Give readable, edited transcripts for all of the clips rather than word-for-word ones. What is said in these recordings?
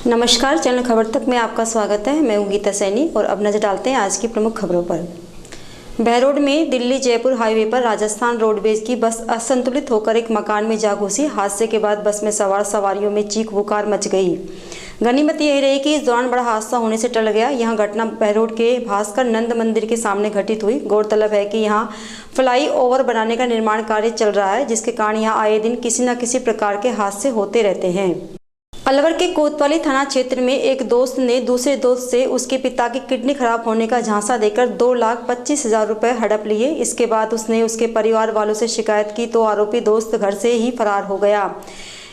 नमस्कार, चैनल खबर तक में आपका स्वागत है। मैं हूं गीता सैनी और अब नजर डालते हैं आज की प्रमुख खबरों पर। बहरोड में दिल्ली जयपुर हाईवे पर राजस्थान रोडवेज की बस असंतुलित होकर एक मकान में जा घुसी। हादसे के बाद बस में सवार सवारियों में चीख पुकार मच गई। गनीमत यही रही कि इस दौरान बड़ा हादसा होने से टल गया। यहां घटना बहरोड के भास्कर नंद मंदिर के सामने घटित हुई। गौरतलब है कि यहां फ्लाई ओवर बनाने का निर्माण कार्य चल रहा है, जिसके कारण यहां आए दिन किसी न किसी प्रकार के हादसे होते रहते हैं। अलवर के कोतवाली थाना क्षेत्र में एक दोस्त ने दूसरे दोस्त से उसके पिता की किडनी खराब होने का झांसा देकर 2,25,000 रुपए हड़प लिए। इसके बाद उसने उसके परिवार वालों से शिकायत की तो आरोपी दोस्त घर से ही फरार हो गया।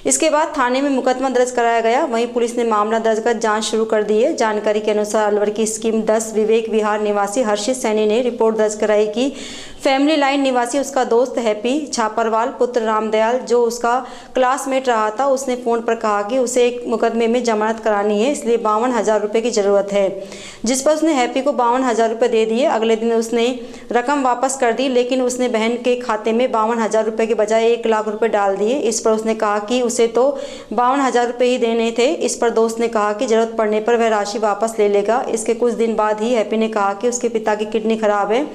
इसके बाद थाने में मुकदमा दर्ज कराया गया। वहीं पुलिस ने मामला दर्ज कर जांच शुरू कर दी है। जानकारी के अनुसार अलवर की स्कीम 10 विवेक विहार निवासी हर्षित सैनी ने रिपोर्ट दर्ज कराई कि फैमिली लाइन निवासी उसका दोस्त हैप्पी छापरवाल पुत्र रामदयाल, जो उसका क्लासमेट रहा था, उसने फोन पर कहा कि उसे एक मुकदमे में जमानत करानी है, इसलिए 52,000 रुपये की जरूरत है, जिस पर उसने हैप्पी को 52,000 रुपये दे दिए। अगले दिन उसने रकम वापस कर दी, लेकिन उसने बहन के खाते में 52,000 रुपये के बजाय 1 लाख रुपये डाल दिए। इस पर उसने कहा कि उसे तो 52,000 रुपये ही देने थे। इस पर दोस्त ने कहा कि जरूरत पड़ने पर वह राशि वापस ले लेगा। इसके कुछ दिन बाद ही हैप्पी ने कहा कि उसके पिता की किडनी खराब है,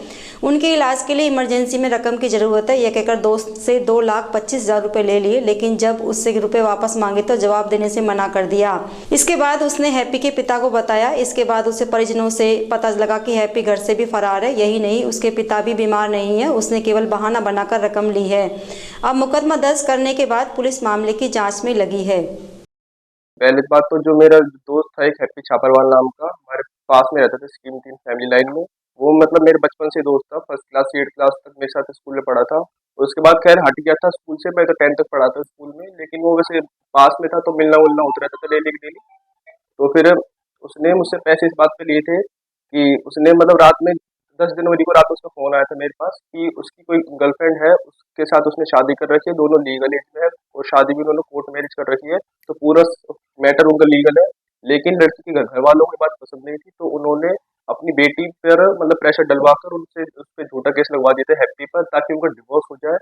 उनके इलाज के लिए इमरजेंसी में रकम की जरूरत है। यह कहकर दोस्त से 2,25,000 रुपये ले लिए, लेकिन जब उससे रुपये वापस मांगे तो जवाब देने से मना कर दिया। इसके बाद उसने हैप्पी के पिता को बताया। इसके बाद उसे परिजनों से पता लगा कि हैप्पी घर से भी फरार है। यही नहीं, उसके पिता भी बीमार नहीं है, उसने केवल बहाना बनाकर रकम ली है। अब मुकदमा दर्ज करने के बाद पुलिस मामले की जाँच में लगी है। पहली बात तो जो मेरा दोस्त था एक हैप्पी छापरवाल नाम का, हमारे पास में रहता था स्कीम 3 फैमिली लाइन में। वो मतलब मेरे बचपन से दोस्त था, फर्स्ट क्लास से 8th क्लास तक मेरे साथ स्कूल में पढ़ा था। और उसके बाद खैर हट गया था स्कूल से। मैं तो 10th तक पढ़ा था स्कूल में, लेकिन वो वैसे पास में था तो मिलना उलना होता रहता था डेली डेली। तो फिर उसने मुझसे पैसे इस बात पे लिए थे कि उसने मतलब रात में 10 जनवरी को रात को उसका फ़ोन आया था मेरे पास कि उसकी कोई गर्लफ्रेंड है, उसके साथ उसने शादी कर रखी है, दोनों लीगल एज में है और शादी भी उन्होंने कोर्ट मैरिज कर रखी है। तो पूरा मैटर उनका लीगल है, लेकिन लड़की के घर वालों को ये बात पसंद नहीं थी, तो उन्होंने अपनी बेटी पर मतलब प्रेशर डलवाकर उनसे उस पे झूठा केस लगवा दिए थे हैप्पी पर, ताकि उनका डिवोर्स हो जाए।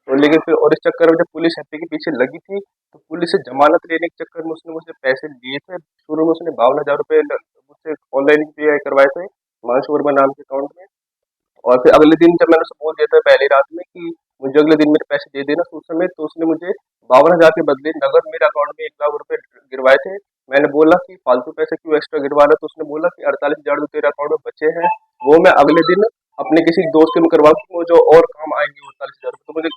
तो लेकिन फिर और इस चक्कर में जब पुलिस हैप्पी के पीछे लगी थी, तो पुलिस से जमानत लेने के चक्कर में उसने मुझसे पैसे लिए थे। शुरू में उसने 52,000 रुपये मुझसे ऑनलाइन पे करवाए थे हिमांशु वर्मा नाम के अकाउंट में। और फिर अगले दिन जब मैंने उसे बोल दिया था पहली रात में कि मुझे अगले दिन मेरे पैसे दे देना सूद समेत, तो उसने मुझे 52,000 के बदले नगद मेरे अकाउंट में 1 लाख रुपए गिरवाए थे। मैंने बोला कि फालतू पैसे क्यों एक्स्ट्रा गिरवा रहा है, तो उसने बोला कि 48,000 जो तेरे अकाउंट में बचे हैं वो मैं अगले दिन अपने किसी दोस्त के में करवा दूँ, वो जो और काम आएंगे 48,000 रुपये, तो मुझे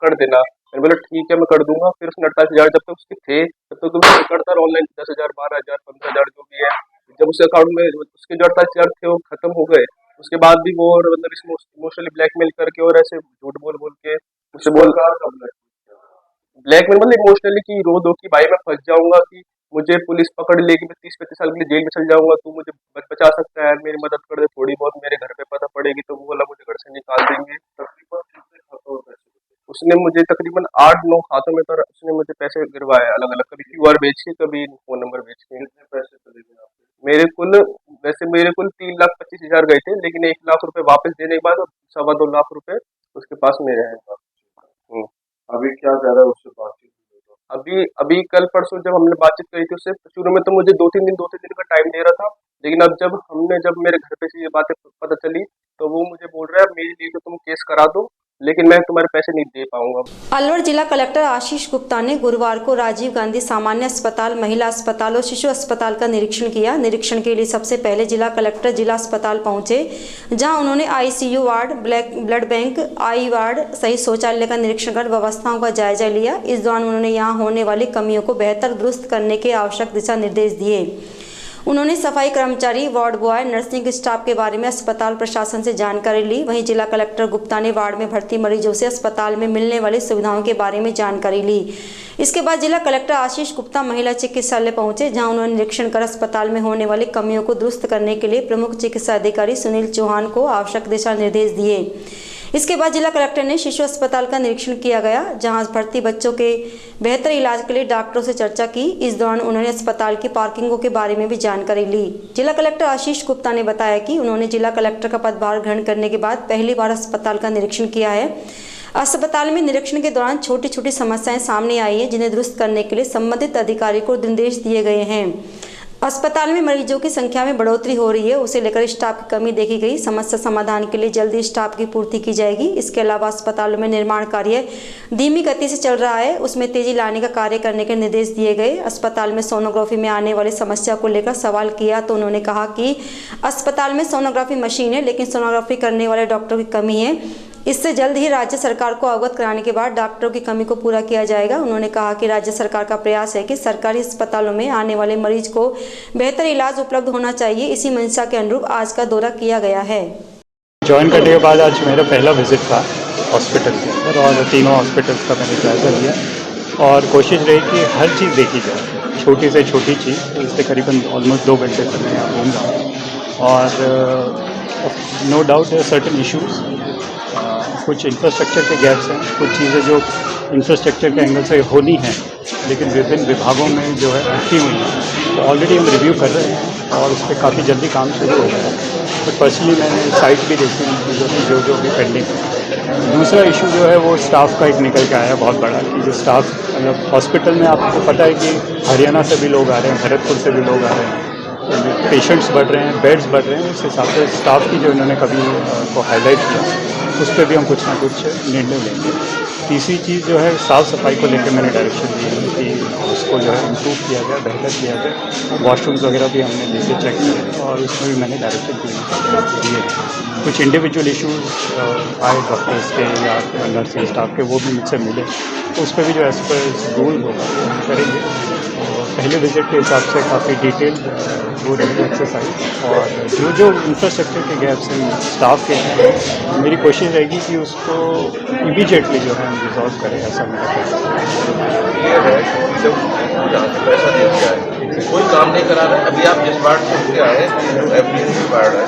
कर देना। मैंने बोला ठीक है मैं कर दूंगा। फिर उसने 48,000 जब तक उसके थे तब तक तो मैं करता रहा ऑनलाइन 10,000 12,000 15,000 जो भी है। जब उसके अकाउंट में उसके जो 48,000 थे वो खत्म हो गए, उसके बाद भी वो और मतलब इमोशनली ब्लैकमेल करके और ऐसे झूठ बोल बोल के मुझसे बोल ब्लैकमेल मतलब इमोशनली कि रो दो कि भाई मैं फंस जाऊंगा, कि मुझे पुलिस पकड़ लेगी, मैं 30-35 साल के लिए जेल में चल जाऊंगा, तू मुझे बचा सकता है, मेरी मदद कर दे थोड़ी बहुत, मेरे घर पे पता पड़ेगी तो वो वाला मुझे घर से निकाल देंगे। उसने मुझे तकरीबन 8-9 खातों में पर उसने मुझे पैसे गिरवाए अलग अलग, कभी क्यूआर बेच के, कभी फोन नंबर बेच के। मेरे कुल वैसे मेरे कुल 3,25,000 गए थे, लेकिन 1 लाख रुपए वापस देने के बाद 2.25 लाख रुपए उसके पास मेरे हैं। हम्म। अभी क्या कह रहा है उससे बातचीत हुई तो? अभी अभी कल परसों जब हमने बातचीत करी थी उससे, शुरू में तो मुझे 2-3 दिन का टाइम दे रहा था, लेकिन अब जब मेरे घर पे से ये बातें पता चली, तो वो मुझे बोल रहा है मेरे लिए तो तुम केस करा दो, लेकिन मैं तुम्हारे पैसे नहीं दे पाऊंगा। अलवर जिला कलेक्टर आशीष गुप्ता ने गुरुवार को राजीव गांधी सामान्य अस्पताल, महिला अस्पताल और शिशु अस्पताल का निरीक्षण किया। निरीक्षण के लिए सबसे पहले जिला कलेक्टर जिला अस्पताल पहुंचे, जहां उन्होंने आईसीयू वार्ड, ब्लड बैंक, आई वार्ड सहित शौचालय का निरीक्षण कर व्यवस्थाओं का जायजा लिया। इस दौरान उन्होंने यहां होने वाली कमियों को बेहतर दुरुस्त करने के आवश्यक दिशा निर्देश दिए। उन्होंने सफाई कर्मचारी, वार्ड बॉय, नर्सिंग स्टाफ के बारे में अस्पताल प्रशासन से जानकारी ली। वहीं जिला कलेक्टर गुप्ता ने वार्ड में भर्ती मरीजों से अस्पताल में मिलने वाली सुविधाओं के बारे में जानकारी ली। इसके बाद जिला कलेक्टर आशीष गुप्ता महिला चिकित्सालय पहुंचे, जहां उन्होंने निरीक्षण कर अस्पताल में होने वाली कमियों को दुरुस्त करने के लिए प्रमुख चिकित्सा अधिकारी सुनील चौहान को आवश्यक दिशा निर्देश दिए। इसके बाद जिला कलेक्टर ने शिशु अस्पताल का निरीक्षण किया गया, जहां भर्ती बच्चों के बेहतर इलाज के लिए डॉक्टरों से चर्चा की। इस दौरान उन्होंने अस्पताल की पार्किंगों के बारे में भी जानकारी ली। जिला कलेक्टर आशीष गुप्ता ने बताया कि उन्होंने जिला कलेक्टर का पदभार ग्रहण करने के बाद पहली बार अस्पताल का निरीक्षण किया है। अस्पताल में निरीक्षण के दौरान छोटी छोटी समस्याएं सामने आई हैं, जिन्हें दुरुस्त करने के लिए संबंधित अधिकारी को निर्देश दिए गए हैं। अस्पताल में मरीजों की संख्या में बढ़ोतरी हो रही है, उसे लेकर स्टाफ की कमी देखी गई। समस्या समाधान के लिए जल्दी स्टाफ की पूर्ति की जाएगी। इसके अलावा अस्पतालों में निर्माण कार्य धीमी गति से चल रहा है, उसमें तेजी लाने का कार्य करने के निर्देश दिए गए। अस्पताल में सोनोग्राफी में आने वाली समस्या को लेकर सवाल किया तो उन्होंने कहा कि अस्पताल में सोनोग्राफी मशीन है, लेकिन सोनोग्राफी करने वाले डॉक्टरों की कमी है। इससे जल्द ही राज्य सरकार को अवगत कराने के बाद डॉक्टरों की कमी को पूरा किया जाएगा। उन्होंने कहा कि राज्य सरकार का प्रयास है कि सरकारी अस्पतालों में आने वाले मरीज को बेहतर इलाज उपलब्ध होना चाहिए। इसी मंशा के अनुरूप आज का दौरा किया गया है। ज्वाइन करने के बाद आज मेरा पहला विजिट था हॉस्पिटल के अंदर और तीनों हॉस्पिटल्स का मैंने जायजा लिया और कोशिश रही कि हर चीज़ देखी जाए, छोटी से छोटी चीज़। इससे करीबन ऑलमोस्ट 2 घंटे से मैं यहाँ घूम रहा हूँ और नो डाउट है सर्टेन इश्यूज़, कुछ इंफ्रास्ट्रक्चर के गैप्स हैं, कुछ चीज़ें जो इंफ्रास्ट्रक्चर के एंगल से होनी हैं लेकिन विभिन्न विभागों में जो है अटकी हुई हैं। तो ऑलरेडी हम रिव्यू कर रहे हैं और उस पर काफ़ी जल्दी काम शुरू हो गया है। तो पर्सनली मैंने साइट भी देखी इन चीज़ों की जो भी पेंडिंग है। दूसरा इशू जो है वो स्टाफ का एक निकल के आया बहुत बड़ा कि जो स्टाफ मतलब हॉस्पिटल में आपको पता है कि हरियाणा से भी लोग आ रहे हैं, भरतपुर से भी लोग आ रहे हैं, पेशेंट्स बढ़ रहे हैं, बेड्स बढ़ रहे हैं। उस हिसाब से स्टाफ की जो इन्होंने कभी को हाईलाइट किया उस पर भी हम कुछ ना कुछ निर्णय लेंगे। तीसरी चीज़ जो है साफ़ सफाई को लेकर मैंने डायरेक्शन दी है कि उसको जो है इम्प्रूव किया जाए, बेहतर किया जाए। वॉशरूम्स वगैरह भी हमने लेके चेक किए और उसमें भी मैंने डायरेक्शन दिए। कुछ इंडिविजुअल इशूज़ आए डॉक्टर्स के या नर्सिंग स्टाफ के, वो भी मुझसे मिले, तो उस पर भी जो एज पर रूल होगा वो हम करेंगे। पहले विजिट के हिसाब से काफ़ी डिटेल वो रहेगी एक्सरसाइज और जो इंफ्रास्ट्रक्चर के गैप्स हैं स्टाफ के हैं, मेरी कोशिश रहेगी कि उसको इमीडिएटली जो है हम रिजॉल्व करें। ऐसा मेरा ये है कि जब यहाँ से पैसा दे दिया है कोई काम नहीं करा रहा है। अभी आप जिस वार्ड से होके आए जो FDC वार्ड है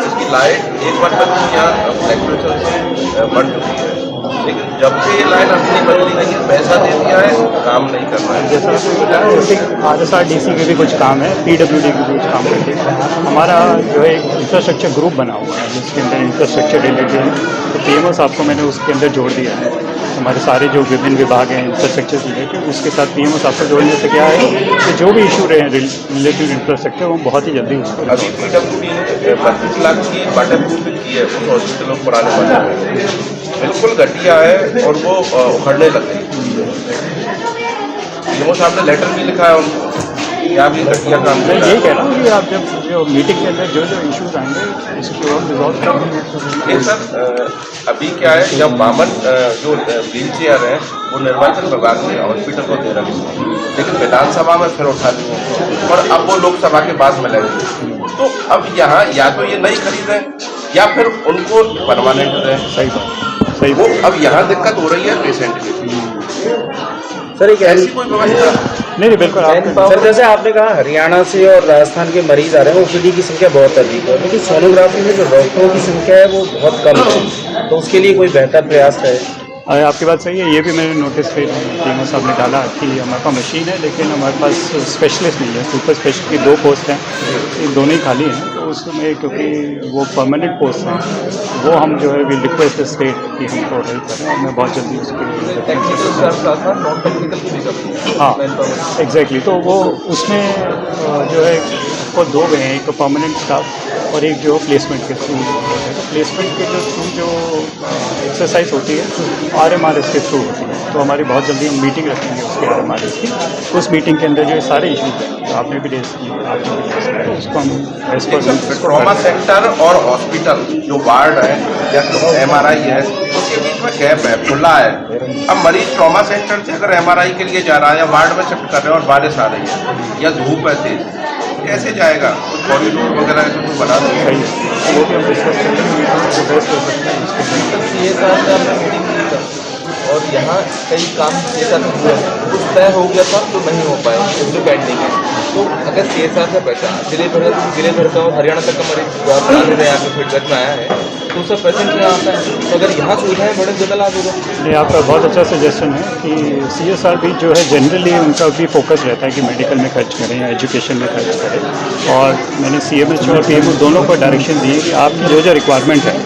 उसकी लाइट एक बार तक यहाँ इलेक्ट्रिसिटी से बढ़ चुकी है, लेकिन जब से ये लाइन अभी नहीं बदली गई है, पैसा दे दिया है, काम नहीं करना है। जैसा RSRDC के भी कुछ काम है, PWD के भी कुछ काम करते हैं। हमारा जो है एक इंफ्रास्ट्रक्चर ग्रुप बना हुआ है जिसके अंदर इंफ्रास्ट्रक्चर रिलेटेड है, तो PMO साहब को मैंने उसके अंदर जोड़ दिया है। हमारे सारे जो विभिन्न विभाग हैं इंफ्रास्ट्रक्चर से रिलेटेड, उसके साथ PMO साहब को जोड़ने से क्या है कि जो भी इशू रहे रिलेटेड इंफ्रास्ट्रक्चर वो बहुत ही जल्दी उसको अभी PWD ने 32 लाख की वाटर प्रूफिंग की है उस हॉस्पिटलों पुराने वाले में, बिल्कुल घटिया है और वो उखड़ने लग गई। PMO साहब ने लेटर भी लिखा है उनको क्या भी घटिया काम मैं यही कह रहा हूँ कि आप जब जो मीटिंग के अंदर जो इशूज़ आएंगे इसको हम रिजॉल्व करेंगे। ये सर अभी क्या है, जब वामन जो व्हील चेयर है वो निर्वाचन विभाग ने हॉस्पिटल को दे रखी है, लेकिन विधानसभा में फिर उठा ली है और अब वो लोकसभा के बाद में लगेगी। तो अब यहाँ या तो ये नहीं खरीदें या फिर उनको परमानेंट दें। सही बात, सही वो अब यहाँ दिक्कत हो रही है पेशेंट की। सर एक ऐसी कोई व्यवस्था नहीं बिल्कुल सर जैसे आपने कहा हरियाणा से और राजस्थान के मरीज आ रहे हैं, OPD की संख्या बहुत अधिक है, लेकिन सोनोग्राफी में जो डॉक्टरों की संख्या है वो बहुत कम है, तो उसके लिए कोई बेहतर प्रयास है? आपकी बात सही है। ये भी मैंने नोटिस पे PMO साहब ने डाला कि हमारे पास मशीन है लेकिन हमारे पास स्पेशलिस्ट नहीं है। सुपर स्पेशलिस्ट की 2 पोस्ट हैं, ये दोनों ही खाली हैं, तो उसमें क्योंकि वो परमानेंट पोस्ट हैं वो हम जो है विल रिक्वेस्ट स्टेट कि हमको हेल्प करें और मैं बहुत जल्दी उसके हाँ एग्जैक्टली। तो वो उसमें जो है आपको 2 गए हैं, एक परमानेंट स्टाफ और एक जो प्लेसमेंट के थ्रू। प्लेसमेंट के जो थ्रू जो एक्सरसाइज होती है RMRS के थ्रू होती है, तो हमारी बहुत जल्दी हम मीटिंग रखेंगे उसके RMRS की। उस मीटिंग के अंदर जो सारे इशू हैं आपने भी रेस किए, आपने भी रेस किया, उसको हम एज पर ट्रॉमा सेंटर और हॉस्पिटल जो वार्ड है या MRI है उसके बीच में गैप है, खुला है। अब मरीज ट्रॉमा सेंटर से अगर MRI के लिए जा रहा है या वार्ड में शिफ्ट कर रहे हैं और बारिश आ रही है या धूप है तेज, कैसे जाएगा? कॉरिडोर वगैरह ऐसे कुछ बना दो। सही है, वो भी हम डिस्कस करेंगे, जो बेस्ट हो सकता है उसको। और यहाँ कई काम CSR में हुए कुछ तय हो गया था तो नहीं हो पाए, जो पेंडिंग है। तो अगर CSR से पैसा जिले भर का हरियाणा तक का मरीज यहाँ पे फीडबैक में आया है तो सब पेशेंट यहाँ आता है, तो अगर यहाँ सुविधाएं बढ़े ज़्यादा लाभ होगा। नहीं, आपका बहुत अच्छा सजेशन है कि CSR भी जो है जनरली उनका भी फोकस रहता है कि मेडिकल में खर्च करें या एजुकेशन में खर्च करें। और मैंने CMHO और PMO दोनों को डायरेक्शन दी है कि आपकी जो रिक्वायरमेंट है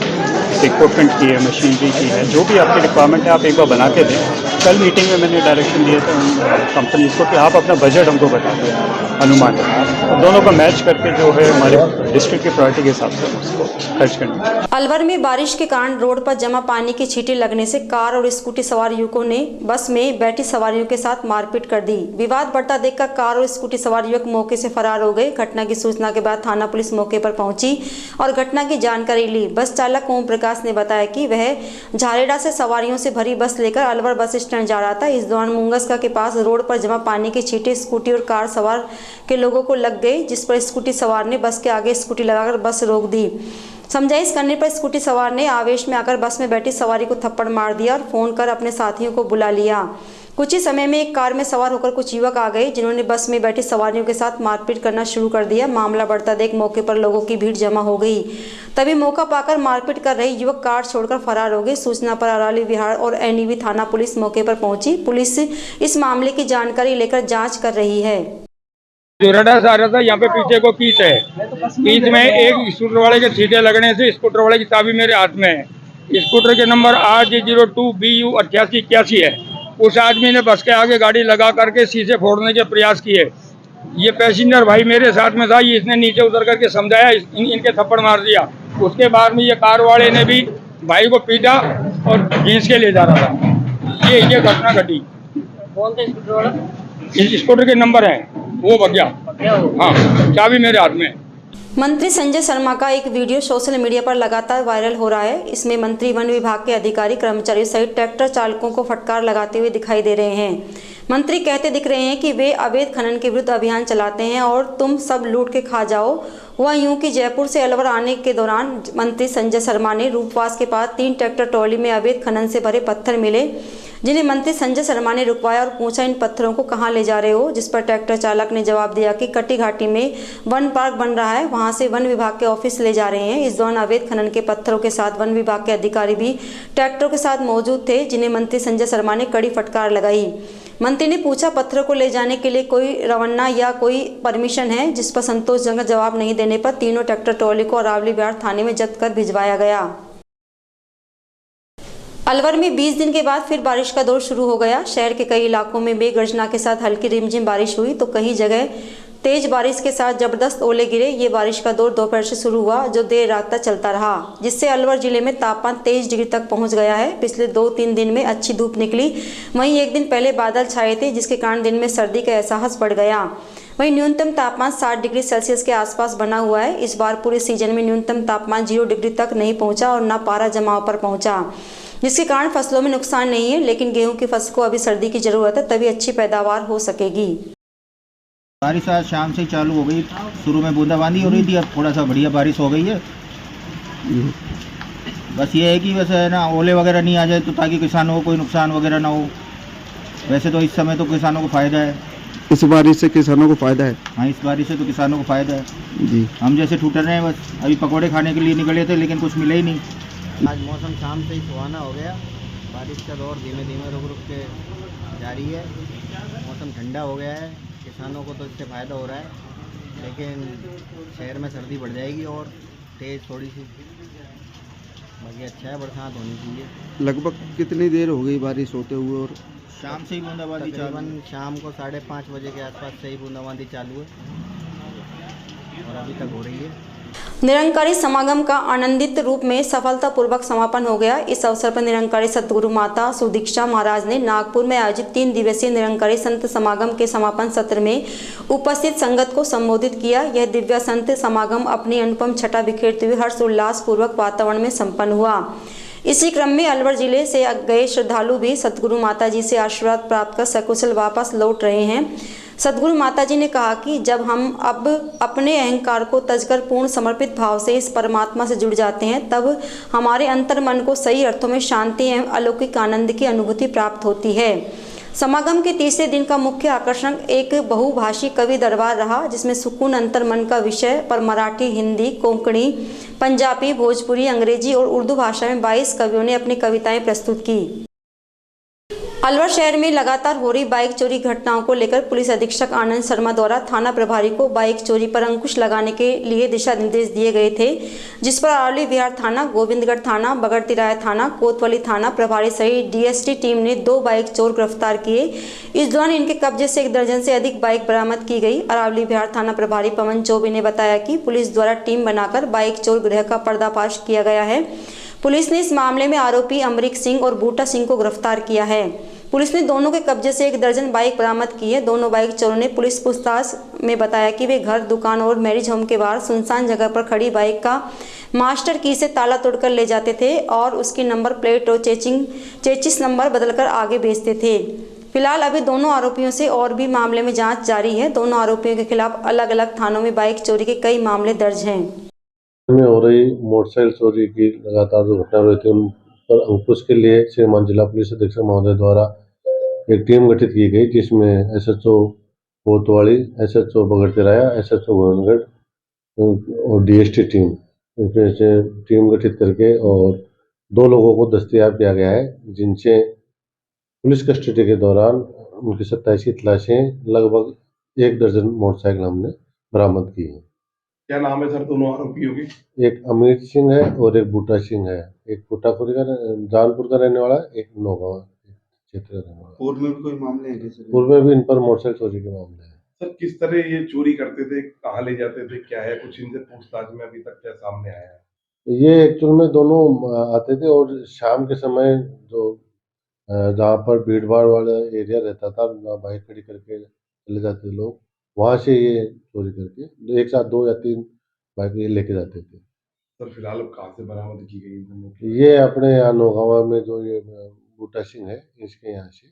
उस इक्विपमेंट की है, मशीनरी की है, जो भी आपकी रिक्वायरमेंट है आप एक बार बना के दें। कल मीटिंग में मैंने डायरेक्शन दिए थे उन कंपनीज को कि आप अपना बजट हमको बता दें अनुमान, और दोनों का मैच करके जो है हमारे डिस्ट्रिक्ट की प्रायोरिटी के हिसाब से उसको खर्च करना। अलवर में बारिश के कारण रोड पर जमा पानी की छींटे लगने से कार और स्कूटी सवार युवकों ने बस में बैठी सवारियों के साथ मारपीट कर दी। विवाद बढ़ता देखकर कार और स्कूटी सवार युवक मौके से फरार हो गए। घटना की सूचना के बाद थाना पुलिस मौके पर पहुंची और घटना की जानकारी ली। बस चालक ओम प्रकाश ने बताया कि वह झारेडा से सवारियों से भरी बस लेकर अलवर बस स्टैंड जा रहा था। इस दौरान मुंगसका के पास रोड पर जमा पानी के छींटे स्कूटी और कार सवार के लोगों को लग गए, जिस पर स्कूटी सवार ने बस के आगे स्कूटी लगाकर बस रोक दी। समझाइश करने पर स्कूटी सवार ने आवेश में आकर बस में बैठी सवारी को थप्पड़ मार दिया और फोन कर अपने साथियों को बुला लिया। कुछ ही समय में एक कार में सवार होकर कुछ युवक आ गए, जिन्होंने बस में बैठी सवारियों के साथ मारपीट करना शुरू कर दिया। मामला बढ़ता देख मौके पर लोगों की भीड़ जमा हो गई। तभी मौका पाकर मारपीट कर रहे युवक कार छोड़कर फरार हो गए। सूचना पर अराली विहार और एनईवी थाना पुलिस मौके पर पहुंची। पुलिस इस मामले की जानकारी लेकर जाँच कर रही है। जोराडा से आ रहा था, यहाँ पे पीछे को कीच है, कीच में एक स्कूटर वाले के छींटे लगने से स्कूटर वाले की चाबी मेरे हाथ में है। स्कूटर के नंबर RG02BU8881 है। उस आदमी ने बस के आगे गाड़ी लगा करके शीशे फोड़ने के प्रयास किए। ये पैसेंजर भाई मेरे साथ में था, इसने नीचे उतर करके समझाया, इनके थप्पड़ मार दिया। उसके बाद में ये कार वाले ने भी भाई को पीटा और खींच के ले जा रहा था। ये घटना घटी। कौन थे स्कूटर वाला? स्कूटर के नंबर है वो भग गया। हाँ, चाबी मेरे हाथ में। मंत्री संजय शर्मा का एक वीडियो सोशल मीडिया पर लगातार वायरल हो रहा है। इसमें मंत्री वन विभाग के अधिकारी, कर्मचारी सहित ट्रैक्टर चालकों को फटकार लगाते हुए दिखाई दे रहे हैं। मंत्री कहते दिख रहे हैं कि वे अवैध खनन के विरुद्ध अभियान चलाते हैं और तुम सब लूट के खा जाओ। वह यूं कि जयपुर से अलवर आने के दौरान मंत्री संजय शर्मा ने रूपवास के पास 3 ट्रैक्टर ट्रॉली में अवैध खनन से भरे पत्थर मिले, जिन्हें मंत्री संजय शर्मा ने रुकवाया और पूछा, इन पत्थरों को कहां ले जा रहे हो? जिस पर ट्रैक्टर चालक ने जवाब दिया कि कटी घाटी में वन पार्क बन रहा है, वहां से वन विभाग के ऑफिस ले जा रहे हैं। इस दौरान अवैध खनन के पत्थरों के साथ वन विभाग के अधिकारी भी ट्रैक्टरों के साथ मौजूद थे, जिन्हें मंत्री संजय शर्मा ने कड़ी फटकार लगाई। मंत्री ने पूछा, पत्थरों को ले जाने के लिए कोई रवाना या कोई परमिशन है? जिस पर संतोषजनक जवाब नहीं देने पर तीनों ट्रैक्टर ट्रॉली को अरावली बिहार थाने में जब्त कर भिजवाया गया। अलवर में 20 दिन के बाद फिर बारिश का दौर शुरू हो गया। शहर के कई इलाकों में बेगर्जना के साथ हल्की रिमझिम बारिश हुई तो कई जगह तेज बारिश के साथ जबरदस्त ओले गिरे। ये बारिश का दौर दोपहर से शुरू हुआ, जो देर रात तक चलता रहा, जिससे अलवर जिले में तापमान 23 डिग्री तक पहुंच गया है। पिछले 2-3 दिन में अच्छी धूप निकली, वहीं एक दिन पहले बादल छाए थे, जिसके कारण दिन में सर्दी का एहसास बढ़ गया। वहीं न्यूनतम तापमान 60 डिग्री सेल्सियस के आसपास बना हुआ है। इस बार पूरे सीजन में न्यूनतम तापमान 0 डिग्री तक नहीं पहुंचा और न पारा जमाव पर पहुंचा, जिसके कारण फसलों में नुकसान नहीं है। लेकिन गेहूं की फसल को अभी सर्दी की जरूरत है, तभी अच्छी पैदावार हो सकेगी। बारिश आज शाम से चालू हो गई। शुरू में बूंदाबांदी हो रही थी, अब थोड़ा सा बढ़िया बारिश हो गई है। बस ये है कि बस है ना, ओले वगैरह नहीं आ जाए तो ताकि किसानों को कोई नुकसान वगैरह ना हो। वैसे तो इस समय तो किसानों को फ़ायदा है। इस बारिश से किसानों को फ़ायदा है? हाँ, इस बारिश से तो किसानों को फ़ायदा है जी। हम जैसे ठूटर रहे हैं, बस अभी पकौड़े खाने के लिए निकले थे लेकिन कुछ मिले ही नहीं। आज मौसम शाम से ही सुहाना हो गया। बारिश का दौर धीमे धीमे रुक रुक के जारी है। मौसम ठंडा हो गया है, किसानों को तो इससे फ़ायदा हो रहा है, लेकिन शहर में सर्दी बढ़ जाएगी और तेज़ थोड़ी सी। बाकी अच्छा है, बरसात होनी चाहिए। लगभग कितनी देर हो गई बारिश होते हुए? और शाम से ही बूंदाबांदी तकरीबन शाम को 5:30 बजे के आसपास से ही बूंदाबांदी चालू है और अभी तक हो रही है। निरंकारी समागम का आनंदित रूप में सफलतापूर्वक समापन हो गया। इस अवसर पर निरंकारी सतगुरु माता सुदीक्षा महाराज ने नागपुर में आयोजित 3 दिवसीय निरंकारी संत समागम के समापन सत्र में उपस्थित संगत को संबोधित किया। यह दिव्य संत समागम अपनी अनुपम छटा बिखेरते हुए हर्ष उल्लास पूर्वक वातावरण में संपन्न हुआ। इसी क्रम में अलवर जिले से गए श्रद्धालु भी सतगुरु माता जी से आशीर्वाद प्राप्त कर सकुशल वापस लौट रहे हैं। सतगुरु माता जी ने कहा कि जब हम अब अपने अहंकार को तजकर पूर्ण समर्पित भाव से इस परमात्मा से जुड़ जाते हैं, तब हमारे अंतर मन को सही अर्थों में शांति एवं अलौकिक आनंद की अनुभूति प्राप्त होती है। समागम के तीसरे दिन का मुख्य आकर्षण एक बहुभाषी कवि दरबार रहा, जिसमें सुकून अंतर मन का विषय पर मराठी, हिंदी, कोंकणी, पंजाबी, भोजपुरी, अंग्रेजी और उर्दू भाषा में 22 कवियों ने अपनी कविताएं प्रस्तुत की। अलवर शहर में लगातार हो रही बाइक चोरी घटनाओं को लेकर पुलिस अधीक्षक आनंद शर्मा द्वारा थाना प्रभारी को बाइक चोरी पर अंकुश लगाने के लिए दिशा निर्देश दिए गए थे, जिस पर अरावली विहार थाना, गोविंदगढ़ थाना, बगड़तिराया थाना, कोतवाली थाना प्रभारी सहित डीएसटी टीम ने 2 बाइक चोर गिरफ्तार किए। इस दौरान इनके कब्जे से 1 दर्जन से अधिक बाइक बरामद की गई। अरावली विहार थाना प्रभारी पवन चौबे ने बताया कि पुलिस द्वारा टीम बनाकर बाइक चोर गृह का पर्दाफाश किया गया है। पुलिस ने इस मामले में आरोपी अमरीक सिंह और बूटा सिंह को गिरफ्तार किया है। पुलिस ने दोनों के कब्जे से 1 दर्जन बाइक बरामद की है। दोनों बाइक चोरों ने पुलिस पूछताछ में बताया कि वे घर, दुकान और मैरिज होम के बाहर सुनसान जगह पर खड़ी बाइक का मास्टर की से ताला तोड़कर ले जाते थे और उसकी नंबर प्लेट और चेचिस नंबर बदलकर आगे भेजते थे। फिलहाल अभी दोनों आरोपियों से और भी मामले में जाँच जारी है। दोनों आरोपियों के खिलाफ अलग अलग थानों में बाइक चोरी के कई मामले दर्ज हैं। में हो रही मोटरसाइकिल चोरी की लगातार जो घटना रही थी उन पर अंकुश के लिए श्रीमान जिला पुलिस अधीक्षक महोदय द्वारा एक टीम गठित की गई, जिसमें एसएचओ कोतवाली, एसएचओ बगड़तिराया, एसएचओ गोविंदगढ़ और डीएसटी टीम गठित करके और 2 लोगों को दस्तयाब किया गया है, जिनसे पुलिस कस्टडी के दौरान उनकी 27 तलाशें लगभग 1 दर्जन मोटरसाइकिल हमने बरामद की है। क्या नाम है सर दोनों आरोपियों की? एक अमित सिंह है और एक बूटा सिंह है। एक फुटापुरी का जानपुर का रहने वाला है, एक नौगांव क्षेत्र का रहने वाला। पूर्व में भी कोई मामले हैं? पूर्व में भी इन पर मोटरसाइकिल चोरी के मामले हैं। सर किस तरह ये चोरी करते थे, कहाँ ले जाते थे, क्या है कुछ इनसे पूछताछ में अभी तक क्या सामने आया है? ये एक्चुअल में दोनों आते थे और शाम के समय जो जहाँ पर भीड़ भाड़ वाला एरिया रहता था, वहाँ बाइक खड़ी करके चले जाते थे लोग, वहाँ से ये चोरी करके एक साथ 2 या 3 बाइक ये लेके जाते थे। सर फिलहाल अब कहाँ से बरामद की गई? ये अपने यहाँ नौगांव में जो ये बूटा सिंह है, इसके यहाँ से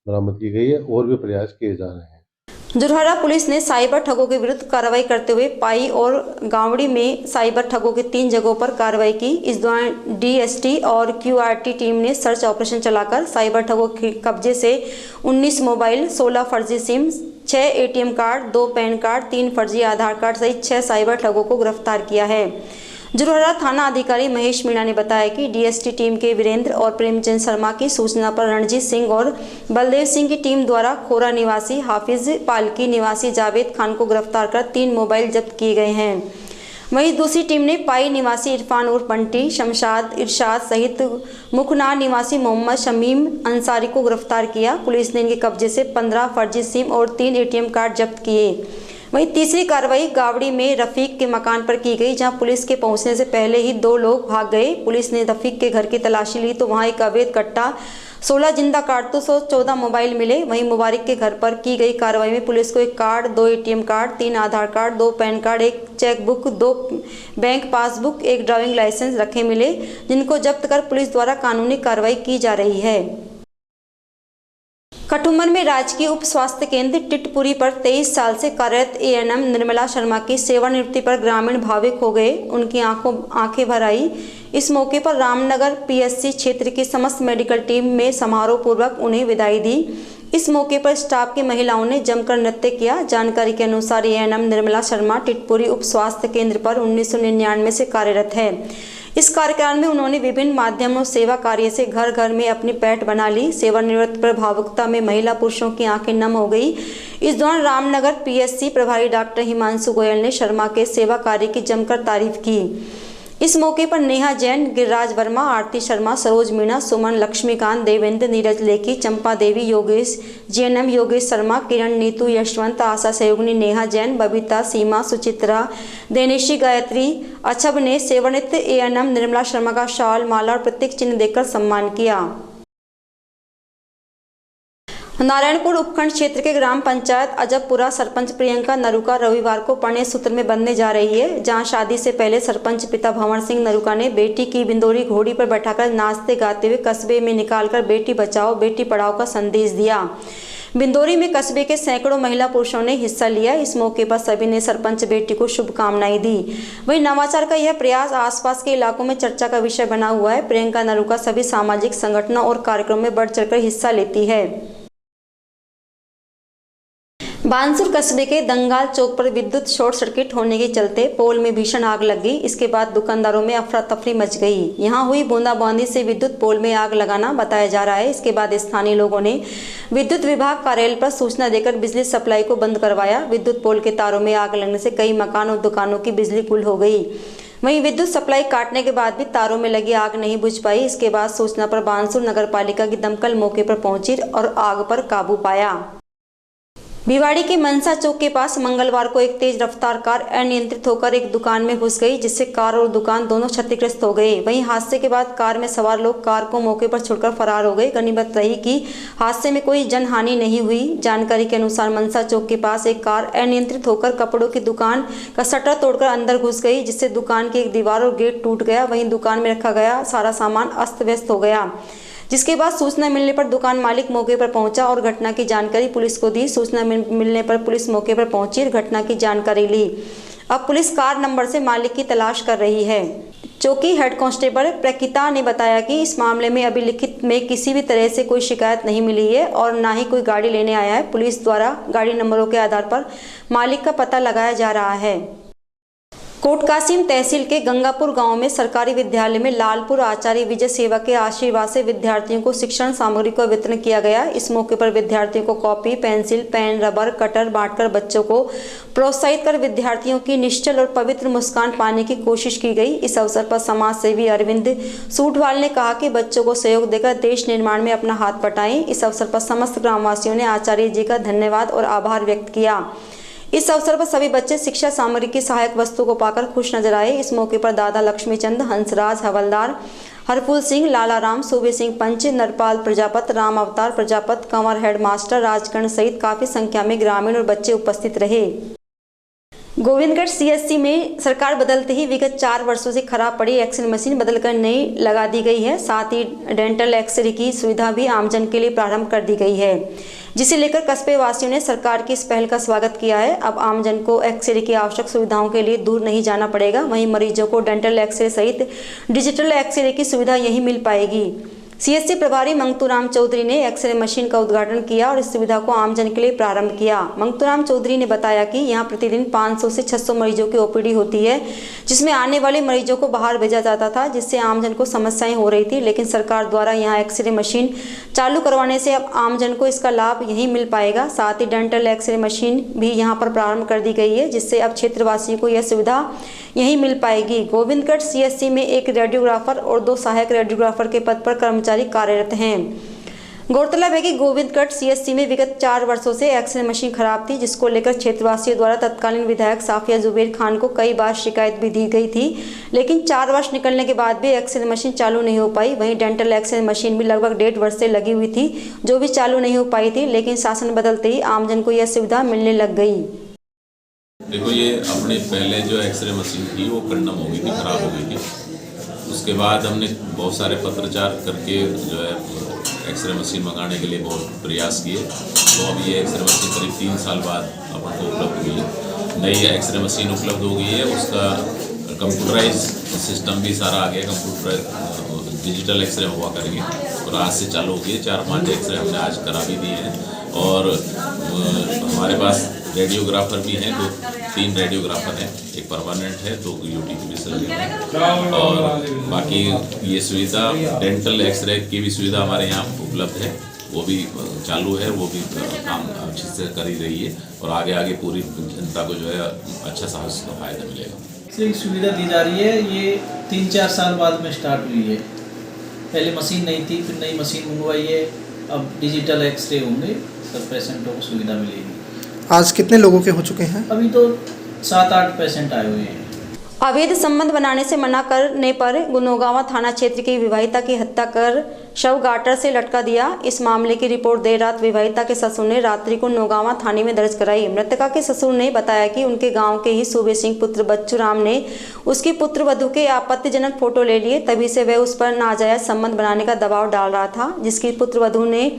बरामद की गई है और भी प्रयास किए जा रहे हैं। जुरहरा पुलिस ने साइबर ठगों के विरुद्ध कार्रवाई करते हुए पाई और गांवड़ी में साइबर ठगों के 3 जगहों पर कार्रवाई की। इस दौरान डीएसटी और क्यूआरटी टीम ने सर्च ऑपरेशन चलाकर साइबर ठगों के कब्जे से 19 मोबाइल, 16 फर्जी SIM, 6 ATM card, 2 PAN card, 3 फर्जी आधार कार्ड सहित 6 साइबर ठगों को गिरफ्तार किया है। जुरहरा थाना अधिकारी महेश मीणा ने बताया कि डीएसटी टीम के वीरेंद्र और प्रेमचंद शर्मा की सूचना पर रणजीत सिंह और बलदेव सिंह की टीम द्वारा खोरा निवासी हाफिज पालकी निवासी जावेद खान को गिरफ्तार कर 3 मोबाइल जब्त किए गए हैं। वहीं दूसरी टीम ने पाई निवासी इरफान उर्फ बंटी, शमशाद इरशाद सहित मुखनार निवासी मोहम्मद शमीम अंसारी को गिरफ्तार किया। पुलिस ने इनके कब्जे से 15 फर्जी सिम और 3 एटीएम कार्ड जब्त किए। वहीं तीसरी कार्रवाई गावड़ी में रफीक के मकान पर की गई, जहां पुलिस के पहुंचने से पहले ही 2 लोग भाग गए। पुलिस ने रफीक के घर की तलाशी ली तो वहां एक अवैध कट्टा, 16 जिंदा कारतूस और 14 मोबाइल मिले। वहीं मुबारक के घर पर की गई कार्रवाई में पुलिस को 1 card, 2 ATM card, 3 Aadhaar card, 2 PAN card, 1 chequebook, 2 bank passbook, 1 driving licence रखे मिले, जिनको जब्त कर पुलिस द्वारा कानूनी कार्रवाई की जा रही है। कठुमर में राजकीय उप स्वास्थ्य केंद्र टिटपुरी पर 23 साल से कार्यरत एएनएम निर्मला शर्मा की सेवानिवृत्ति पर ग्रामीण भावुक हो गए। उनकी आंखें भर आई। इस मौके पर रामनगर पीएससी क्षेत्र की समस्त मेडिकल टीम में समारोह पूर्वक उन्हें विदाई दी। इस मौके पर स्टाफ की महिलाओं ने जमकर नृत्य किया। जानकारी के अनुसार एएनएम निर्मला शर्मा टिटपुरी उप स्वास्थ्य केंद्र पर 1999 से कार्यरत है। इस कार्यकाल में उन्होंने विभिन्न माध्यमों सेवा कार्य से घर घर में अपनी पैठ बना ली। सेवानिवृत्त पर भावुकता में महिला पुरुषों की आंखें नम हो गई। इस दौरान रामनगर पीएससी प्रभारी डॉक्टर हिमांशु गोयल ने शर्मा के सेवा कार्य की जमकर तारीफ की। इस मौके पर नेहा जैन, गिरिराज वर्मा, आरती शर्मा, सरोज मीणा, सुमन, लक्ष्मीकांत, देवेंद्र, नीरज लेखी, चंपा देवी, योगेश, जीएनएम योगेश शर्मा, किरण, नीतू, यशवंत, आशा सहयोगिनी, नेहा जैन, बबीता, सीमा, सुचित्रा, देनेशी, गायत्री, अछब ने सेवानिवृत्त एएनएम निर्मला शर्मा का शाल, माला और प्रतीक चिन्ह देकर सम्मान किया। नारायणपुर उपखंड क्षेत्र के ग्राम पंचायत अजबपुरा सरपंच प्रियंका नरूका रविवार को पढ़ने सूत्र में बंधने जा रही है, जहां शादी से पहले सरपंच पिता भंवर सिंह नरूका ने बेटी की बिंदोरी घोड़ी पर बैठाकर नाचते गाते हुए कस्बे में निकालकर बेटी बचाओ बेटी पढ़ाओ का संदेश दिया। बिंदोरी में कस्बे के सैकड़ों महिला पुरुषों ने हिस्सा लिया। इस मौके पर सभी ने सरपंच बेटी को शुभकामनाएं दी। वहीं नवाचार का यह प्रयास आसपास के इलाकों में चर्चा का विषय बना हुआ है। प्रियंका नरूका सभी सामाजिक संगठनों और कार्यक्रमों में बढ़ चढ़कर हिस्सा लेती है। बानसूर कस्बे के दंगाल चौक पर विद्युत शॉर्ट सर्किट होने के चलते पोल में भीषण आग लग गई। इसके बाद दुकानदारों में अफरा तफरी मच गई। यहां हुई बूंदाबांदी से विद्युत पोल में आग लगाना बताया जा रहा है। इसके बाद स्थानीय लोगों ने विद्युत विभाग कार्यालय पर सूचना देकर बिजली सप्लाई को बंद करवाया। विद्युत पोल के तारों में आग लगने से कई मकान और दुकानों की बिजली गुल हो गई। वहीं विद्युत सप्लाई काटने के बाद भी तारों में लगी आग नहीं बुझ पाई। इसके बाद सूचना पर बानसूर नगर पालिका की दमकल मौके पर पहुंची और आग पर काबू पाया। भिवाड़ी के मनसा चौक के पास मंगलवार को एक तेज रफ्तार कार अनियंत्रित होकर एक दुकान में घुस गई, जिससे कार और दुकान दोनों क्षतिग्रस्त हो गए। वहीं हादसे के बाद कार में सवार लोग कार को मौके पर छोड़कर फरार हो गए। गनीमत रही कि हादसे में कोई जनहानि नहीं हुई। जानकारी के अनुसार मनसा चौक के पास एक कार अनियंत्रित होकर कपड़ों की दुकान का शटर तोड़कर अंदर घुस गई, जिससे दुकान की एक दीवार और गेट टूट गया। वहीं दुकान में रखा गया सारा सामान अस्त व्यस्त हो गया, जिसके बाद सूचना मिलने पर दुकान मालिक मौके पर पहुंचा और घटना की जानकारी पुलिस को दी। सूचना मिलने पर पुलिस मौके पर पहुंची और घटना की जानकारी ली। अब पुलिस कार नंबर से मालिक की तलाश कर रही है। चौकी हेड कांस्टेबल प्रकिता ने बताया कि इस मामले में अभी लिखित में किसी भी तरह से कोई शिकायत नहीं मिली है और ना ही कोई गाड़ी लेने आया है। पुलिस द्वारा गाड़ी नंबरों के आधार पर मालिक का पता लगाया जा रहा है। कोटकासिम तहसील के गंगापुर गांव में सरकारी विद्यालय में लालपुर आचार्य विजय सेवा के आशीर्वाद से विद्यार्थियों को शिक्षण सामग्री का वितरण किया गया। इस मौके पर विद्यार्थियों को copy, pencil, pen, rubber, cutter बांटकर बच्चों को प्रोत्साहित कर विद्यार्थियों की निश्चल और पवित्र मुस्कान पाने की कोशिश की गई। इस अवसर पर समाज सेवी अरविंद सूटवाल ने कहा कि बच्चों को सहयोग देकर देश निर्माण में अपना हाथ बटाएं। इस अवसर पर समस्त ग्रामवासियों ने आचार्य जी का धन्यवाद और आभार व्यक्त किया। इस अवसर पर सभी बच्चे शिक्षा सामग्री की सहायक वस्तु को पाकर खुश नजर आए। इस मौके पर दादा लक्ष्मीचंद, हंसराज हवलदार, हरफुल सिंह, लालाराम, सूबे सिंह पंच, नरपाल प्रजापत, राम अवतार प्रजापत, कंवर हेड मास्टर, राजकर्ण सहित काफी संख्या में ग्रामीण और बच्चे उपस्थित रहे। गोविंदगढ़ सीएससी में सरकार बदलते ही विगत 4 वर्षों से खराब पड़ी एक्सरे मशीन बदलकर नई लगा दी गई है। साथ ही डेंटल एक्सरे की सुविधा भी आमजन के लिए प्रारंभ कर दी गई है, जिसे लेकर कस्बे वासियों ने सरकार की इस पहल का स्वागत किया है। अब आमजन को एक्सरे की आवश्यक सुविधाओं के लिए दूर नहीं जाना पड़ेगा। वहीं मरीजों को डेंटल एक्सरे सहित डिजिटल एक्सरे की सुविधा यहीं मिल पाएगी। सीएससी प्रभारी मंगतूराम चौधरी ने एक्सरे मशीन का उद्घाटन किया और इस सुविधा को आमजन के लिए प्रारंभ किया। मंगतूराम चौधरी ने बताया कि यहां प्रतिदिन 500 से 600 मरीजों की ओपीडी होती है, जिसमें आने वाले मरीजों को बाहर भेजा जाता था, जिससे आमजन को समस्याएं हो रही थी। लेकिन सरकार द्वारा यहां एक्सरे मशीन चालू करवाने से अब आमजन को इसका लाभ यहीं मिल पाएगा। साथ ही डेंटल एक्सरे मशीन भी यहाँ पर प्रारंभ कर दी गई है, जिससे अब क्षेत्रवासियों को यह सुविधा यहीं मिल पाएगी। गोविंदगढ़ सीएससी में एक रेडियोग्राफर और 2 सहायक रेडियोग्राफर के पद पर कर्मचारी कार्यरत हैं। गौरतलब है कि गोविंदगढ़ सीएससी में विगत 4 वर्षों से एक्सरे मशीन खराब थी, जिसको लेकर क्षेत्रवासियों द्वारा तत्कालीन विधायक साफिया जुबैर खान को कई बार शिकायत भी दी गई थी। लेकिन 4 वर्ष निकलने के बाद भी एक्सरे मशीन चालू नहीं हो पाई। वहीं डेंटल एक्सरे मशीन भी लगभग 1.5 वर्ष से लगी हुई थी, जो भी चालू नहीं हो पाई थी। लेकिन शासन बदलते ही आमजन को यह सुविधा मिलने लग गई। देखो, ये अपने पहले जो एक्सरे मशीन थी वो कंडम हो गई थी, खराब हो गई थी। उसके बाद हमने बहुत सारे पत्रचार करके जो है एक्सरे मशीन मंगाने के लिए बहुत प्रयास किए, तो अब ये एक्सरे मशीन करीब 3 साल बाद अपन को उपलब्ध हुई है। नई एक्सरे मशीन उपलब्ध हो गई है, उसका कंप्यूटराइज सिस्टम भी सारा आ गया। कंप्यूटर डिजिटल एक्सरे हुआ करेंगे और आज से चालू हो गई है। 4-5 एक्सरे हमने आज करा भी दिए हैं और हमारे पास रेडियोग्राफर भी हैं, 2-3 रेडियोग्राफर हैं, एक परमानेंट है, 2 यूटीपी पे लगे हैं। और बाकी ये सुविधा डेंटल एक्सरे की भी सुविधा हमारे यहाँ उपलब्ध है, वो भी चालू है, वो भी काम अच्छे से कर ही रही है और आगे पूरी जनता को जो है अच्छा साहस का फायदा मिलेगा। सुविधा दी जा रही है, ये 3-4 साल बाद में स्टार्ट हुई है। पहले मशीन नहीं थी, फिर नई मशीन मंगवाई है। अब डिजिटल एक्सरे होंगे, सब पेशेंटों को सुविधा मिलेगी। आज कितने लोगों के हो चुके हैं? अभी तो 7-8 पेशेंट आए हुए हैं। अवैध संबंध बनाने से मना करने पर गुनोगावा थाना क्षेत्र की विवाहिता की हत्या कर शव गाटर से लटका दिया। इस मामले की रिपोर्ट देर रात विवाहिता के ससुर ने रात्रि को नौगावा थाने में दर्ज कराई। मृतका के ससुर ने बताया कि उनके गांव के ही सूबे सिंह पुत्र बच्चू राम ने उसकी पुत्र वधू के आपत्तिजनक फोटो ले लिए, तभी से वह उस पर नाजायज संबंध बनाने का दबाव डाल रहा था, जिसकी पुत्र वधू ने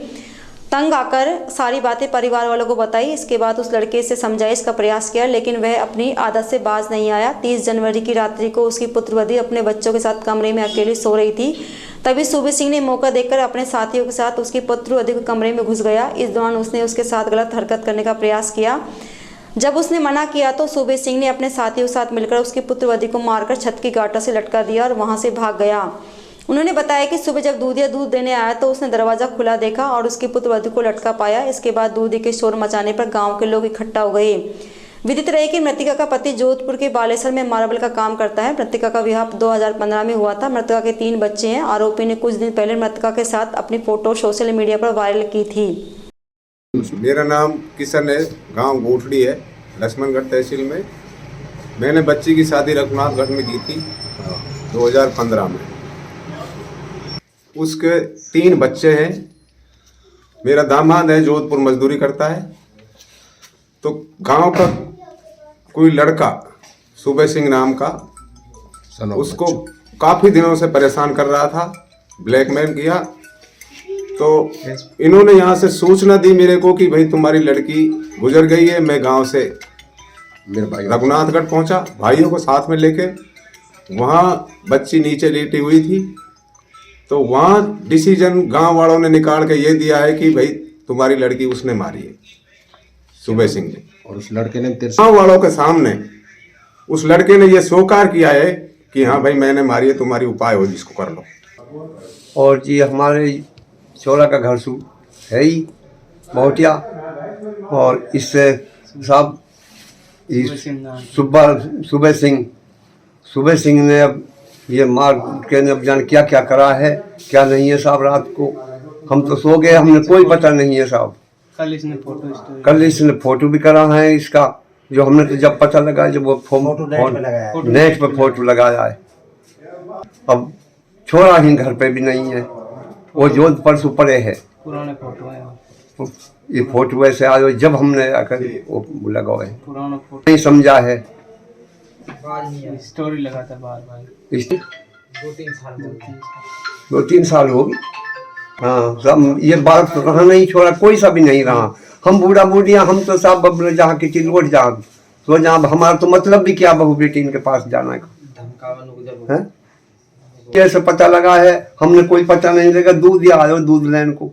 तंग आकर सारी बातें परिवार वालों को बताई। इसके बाद उस लड़के से समझाइश का प्रयास किया, लेकिन वह अपनी आदत से बाज नहीं आया। 30 जनवरी की रात्रि को उसकी पुत्रवधू अपने बच्चों के साथ कमरे में अकेली सो रही थी। तभी सूबे सिंह ने मौका देखकर अपने साथियों के साथ उसकी पुत्रवधू के कमरे में घुस गया। इस दौरान उसने उसके साथ गलत हरकत करने का प्रयास किया। जब उसने मना किया तो सूबे सिंह ने अपने साथियों के साथ मिलकर उसकी पुत्रवधू को मारकर छत की गांठों से लटका दिया और वहां से भाग गया। उन्होंने बताया कि सुबह जब दूध देने आया तो उसने दरवाजा खुला देखा और उसकी पुत्रवधू को लटका पाया। इसके बाद दूध के शोर मचाने पर गांव के लोग इकट्ठा हो गए। विदित रहे कि मृतका का पति जोधपुर के बालेसर में मार्बल का काम करता है। मृतका का विवाह 2015 में हुआ था। मृतका के 3 बच्चे हैं। आरोपी ने कुछ दिन पहले मृतका के साथ अपनी फोटो सोशल मीडिया पर वायरल की थी। मेरा नाम किशन है, गांव गोठड़ी है, लक्ष्मणगढ़ तहसील में। मैंने बच्ची की शादी रघुनाथगढ़ में की थी 2015 में। उसके 3 बच्चे हैं। मेरा दामाद है, जोधपुर मजदूरी करता है। तो गांव का कोई लड़का सूबे सिंह नाम का उसको काफ़ी दिनों से परेशान कर रहा था, ब्लैकमेल किया। तो इन्होंने यहाँ से सूचना दी मेरे को कि भाई तुम्हारी लड़की गुजर गई है। मैं गांव से रघुनाथगढ़ पहुँचा, भाइयों को साथ में लेके। वहाँ बच्ची नीचे लेटी हुई थी। तो वहाँ डिसीजन गांव वालों ने निकाल के ये दिया है कि भाई तुम्हारी लड़की उसने मारी है, सूबे सिंह ने। और उस लड़के ने गांव वालों के सामने उस लड़के ने ये स्वीकार किया है कि हाँ भाई मैंने मारी है, तुम्हारी उपाय हो जिसको कर लो। और जी हमारे चोला का घर है ही बहुटिया, और इससे सब सूबे सिंह ने अब ये मार के ने अब जान क्या क्या करा है क्या नहीं है साहब। रात को हम तो सो गए, हमने कोई पता नहीं है साहब। कल इसने फोटो भी करा है इसका, जो हमने तो जब पता लगा जब वो नेट पे फोटो लगाया है। अब छोरा ही घर पे भी नहीं है, वो जो परसों पड़े है पुराने फोटो है। ये फोटो ऐसे आए जब हमने आकर वो लगा है, नहीं समझा है। स्टोरी लगाता बार 2-3 साल हो गए। हाँ सब ये बात तो रहा नहीं, छोड़ा कोई सा भी नहीं रहा। हम बूढ़ा बूढ़िया हम तो सब अब जहाँ की चिल्लोट जहाँ तो जहाँ हमारा तो मतलब भी क्या बहू बेटी इनके पास जाना है। कैसे पता लगा है हमने कोई पता नहीं लगा। दूध दिया आयो दूध लेने को,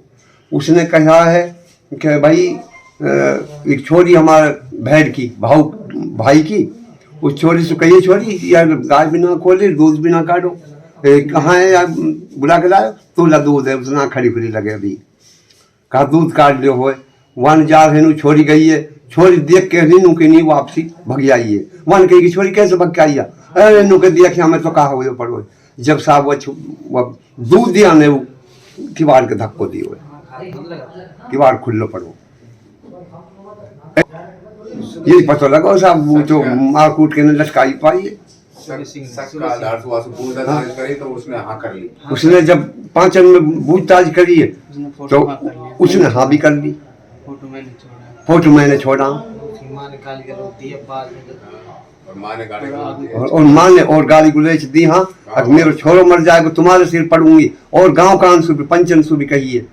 उसने कहा है कि भाई एक छोरी हमारे भेड़ की भाई की, उस छोरी से कहिए छोरी यार गाय भी ना खोले दूध भी ना काटो, कहाँ है यार बुला के लाओ, तोला दूध है उसना खड़ी खड़ी लगे। अभी कहा दूध काट लियो हो वन जा हेनु छोरी गई है। छोरी देख के नीनू के नहीं वापसी भग आई है। वन कही कि छोरी कैसे भग के आई है, अरे नीनू के देख हमें तो कहा हो पड़ो। जब साहब वो दूध दिया ने वो किवाड़ के धक्को दियो, किवाड़ खुल्लो पड़ो। ये पता लगा साहब वो तो मार कूट के लटकाई पाई है। तो उसने हाँ कर ली। उसने जब 5 में पूछताछ करी है तो उसने हाँ भी कर ली। फोटो मैंने छोड़ा और माँ ने और गाली गुलेच दी। हाँ अगर मेरा छोरो मर जाएगा तुम्हारे सिर पड़ूंगी। और गांव का अंशु भी पंचंशु भी कही है।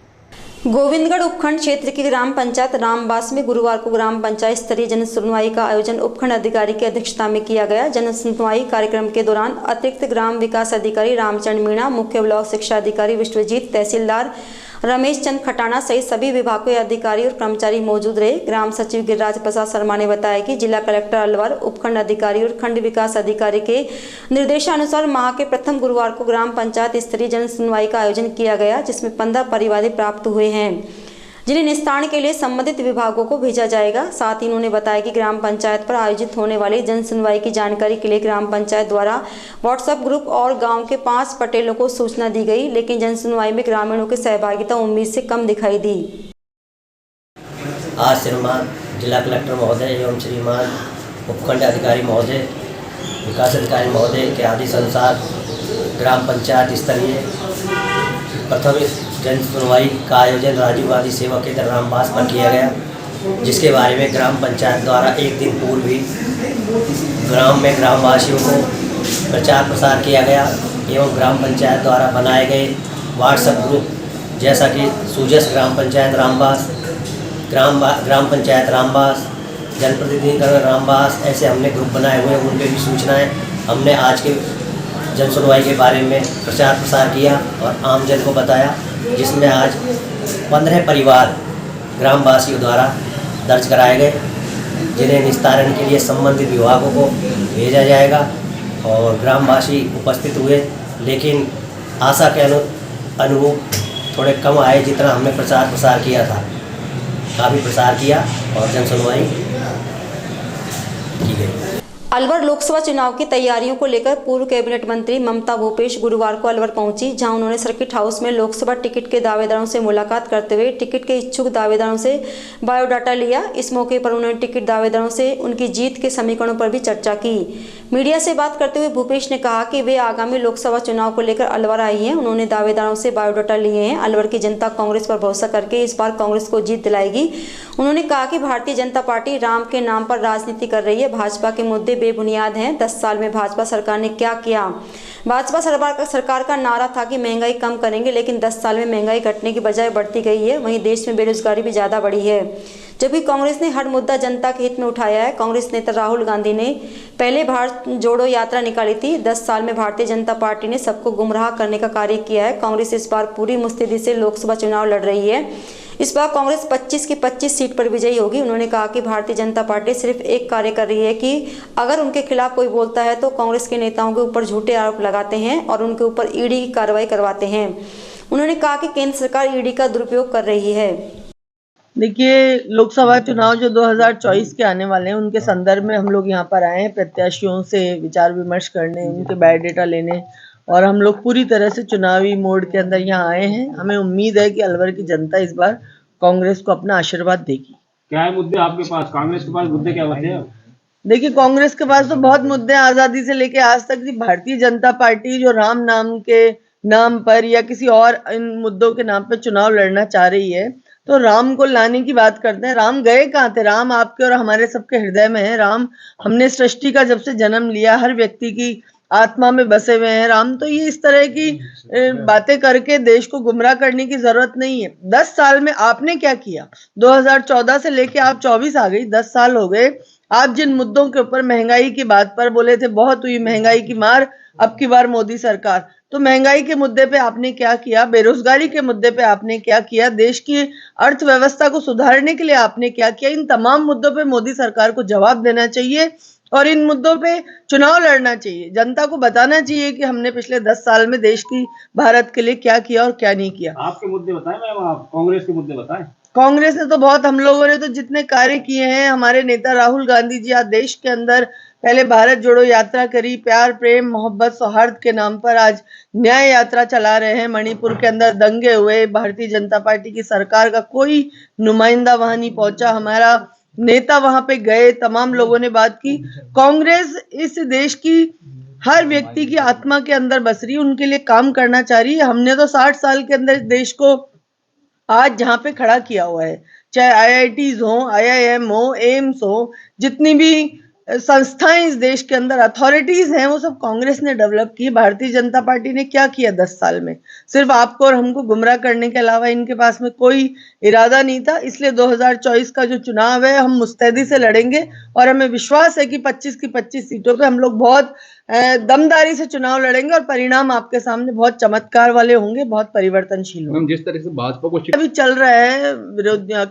गोविंदगढ़ उपखंड क्षेत्र की ग्राम पंचायत रामबास में गुरुवार को ग्राम पंचायत स्तरीय जन सुनवाई का आयोजन उपखंड अधिकारी की अध्यक्षता में किया गया। जन सुनवाई कार्यक्रम के दौरान अतिरिक्त ग्राम विकास अधिकारी रामचंद्र मीणा, मुख्य ब्लॉक शिक्षा अधिकारी विश्वजीत, तहसीलदार रमेश चंद खटाना सहित सभी विभागों के अधिकारी और कर्मचारी मौजूद रहे। ग्राम सचिव गिरिराज प्रसाद शर्मा ने बताया कि जिला कलेक्टर अलवर, उपखंड अधिकारी और खंड विकास अधिकारी के निर्देशानुसार माह के प्रथम गुरुवार को ग्राम पंचायत स्तरीय जन सुनवाई का आयोजन किया गया, जिसमें 15 परिवादी प्राप्त हुए हैं, जिन्हें निस्तारण के लिए संबंधित विभागों को भेजा जाएगा। साथ ही उन्होंने बताया कि ग्राम पंचायत पर आयोजित होने वाली जन सुनवाई की जानकारी के लिए ग्राम पंचायत द्वारा व्हाट्सएप ग्रुप और गांव के 5 पटेलों को सूचना दी गई, लेकिन जन सुनवाई में ग्रामीणों की सहभागिता उम्मीद से कम दिखाई दी। आज श्रीमान जिला कलेक्टर महोदय एवं श्रीमान उपखंड अधिकारी महोदय, विकास अधिकारी महोदय के आदेश अनुसार ग्राम पंचायत स्तरीय प्रथम जन सुनवाई का आयोजन राजीव गांधी सेवा केंद्र रामबास पर किया गया, जिसके बारे में ग्राम पंचायत द्वारा एक दिन पूर्व ही ग्राम में ग्रामवासियों को प्रचार प्रसार किया गया एवं ग्राम पंचायत द्वारा बनाए गए व्हाट्सएप ग्रुप जैसा कि सूजस ग्राम पंचायत रामबास, ग्राम पंचायत रामबास, जनप्रतिनिधिकरण रामबास, ऐसे हमने ग्रुप बनाए हुए हैं। उन पर भी सूचनाएँ हमने आज के जन सुनवाई के बारे में प्रचार प्रसार किया और आमजन को बताया, जिसमें आज 15 परिवार ग्रामवासियों द्वारा दर्ज कराए गए, जिन्हें निस्तारण के लिए संबंधित विभागों को भेजा जाएगा। और ग्रामवासी उपस्थित हुए, लेकिन आशा के अनुरूप थोड़े कम आए। जितना हमने प्रचार प्रसार किया था, काफ़ी प्रसार किया और जन सुनवाई की गई। अलवर लोकसभा चुनाव की तैयारियों को लेकर पूर्व कैबिनेट मंत्री ममता भूपेश गुरुवार को अलवर पहुंची, जहां उन्होंने सर्किट हाउस में लोकसभा टिकट के दावेदारों से मुलाकात करते हुए टिकट के इच्छुक दावेदारों से बायोडाटा लिया। इस मौके पर उन्होंने टिकट दावेदारों से उनकी जीत के समीकरणों पर भी चर्चा की। मीडिया से बात करते हुए भूपेश ने कहा कि वे आगामी लोकसभा चुनाव को लेकर अलवर आई हैं। उन्होंने दावेदारों से बायोडाटा लिए हैं। अलवर की जनता कांग्रेस पर भरोसा करके इस बार कांग्रेस को जीत दिलाएगी। उन्होंने कहा कि भारतीय जनता पार्टी राम के नाम पर राजनीति कर रही है। भाजपा के मुद्दे बेबुनियाद हैं। 10 साल में भाजपा सरकार ने क्या किया? भाजपा सरकार का नारा था कि महंगाई कम करेंगे, लेकिन 10 साल में महंगाई घटने की बजाय बढ़ती गई है। वहीं देश में बेरोजगारी भी ज़्यादा बढ़ी है, जबकि कांग्रेस ने हर मुद्दा जनता के हित में उठाया है। कांग्रेस नेता राहुल गांधी ने पहले भारत जोड़ो यात्रा निकाली थी। 10 साल में भारतीय जनता पार्टी ने सबको गुमराह करने का कार्य किया है। कांग्रेस इस बार पूरी मुस्तैदी से लोकसभा चुनाव लड़ रही है। इस बार कांग्रेस 25 की 25 सीट पर विजयी होगी। उन्होंने कहा कि भारतीय जनता पार्टी सिर्फ एक कार्य कर रही है कि अगर उनके खिलाफ कोई बोलता है तो कांग्रेस के नेताओं के ऊपर झूठे आरोप लगाते हैं और उनके ऊपर ईडी की कार्रवाई करवाते हैं। उन्होंने कहा कि केंद्र सरकार ईडी का दुरुपयोग कर रही है। देखिए, लोकसभा चुनाव जो 2024 के आने वाले हैं, उनके संदर्भ में हम लोग यहाँ पर आए हैं प्रत्याशियों से विचार विमर्श करने, उनके बायोडाटा लेने, और हम लोग पूरी तरह से चुनावी मोड के अंदर यहाँ आए हैं। हमें उम्मीद है कि अलवर की जनता इस बार कांग्रेस को अपना आशीर्वाद देगी। क्या है मुद्दे आपके पास? कांग्रेस के पास मुद्दे क्या होते हैं? देखिए, कांग्रेस के पास तो बहुत मुद्दे हैं। आज़ादी से लेके आज तक की भारतीय जनता पार्टी जो राम नाम के नाम पर या किसी और इन मुद्दों के नाम पर चुनाव लड़ना चाह रही है, तो राम को लाने की बात करते हैं। राम गए कहाँ थे? राम आपके और हमारे सबके हृदय में है। राम हमने सृष्टि का जब से जन्म लिया, हर व्यक्ति की आत्मा में बसे हुए हैं राम। तो ये इस तरह की बातें करके देश को गुमराह करने की जरूरत नहीं है। 10 साल में आपने क्या किया? 2014 से लेके आप 24 आ गई, 10 साल हो गए। आप जिन मुद्दों के ऊपर महंगाई की बात पर बोले थे, बहुत हुई महंगाई की मार, अब की बार मोदी सरकार, तो महंगाई के मुद्दे पे आपने क्या किया? बेरोजगारी के मुद्दे पे आपने क्या किया? देश की अर्थव्यवस्था को सुधारने के लिए आपने क्या किया? इन तमाम मुद्दों पे मोदी सरकार को जवाब देना चाहिए और इन मुद्दों पे चुनाव लड़ना चाहिए। जनता को बताना चाहिए कि हमने पिछले 10 साल में देश की, भारत के लिए क्या किया और क्या नहीं किया। आपके मुद्दे बताएं मैम, आप कांग्रेस के मुद्दे बताएं। कांग्रेस ने तो बहुत, हम लोगों ने तो जितने कार्य किए हैं, हमारे नेता राहुल गांधी जी आज देश के अंदर पहले भारत जोड़ो यात्रा करी, प्यार प्रेम मोहब्बत सौहार्द के नाम पर आज न्याय यात्रा चला रहे हैं। मणिपुर के अंदर दंगे हुए, भारतीय जनता पार्टी की सरकार का कोई नुमाइंदा वहां नहीं पहुंचा, हमारा नेता वहां पे गए, तमाम लोगों ने बात की। कांग्रेस इस देश की हर व्यक्ति की आत्मा के अंदर बस रही है, उनके लिए काम करना चाह रही है। हमने तो 60 साल के अंदर देश को आज जहां पे खड़ा किया हुआ है, चाहे IITs हो, IIM हो, एम्स हो, जितनी भी संस्थाएं इस देश के अंदर अथॉरिटीज हैं, वो सब कांग्रेस ने डेवलप की। भारतीय जनता पार्टी ने क्या किया 10 साल में? सिर्फ आपको और हमको गुमराह करने के अलावा इनके पास में कोई इरादा नहीं था। इसलिए 2024 का जो चुनाव है, हम मुस्तैदी से लड़ेंगे और हमें विश्वास है कि 25 की 25 सीटों पे हम लोग बहुत दमदारी से चुनाव लड़ेंगे और परिणाम आपके सामने बहुत चमत्कार वाले होंगे, बहुत परिवर्तनशील होंगे। जिस तरह से भाजपा को अभी चल रहा है,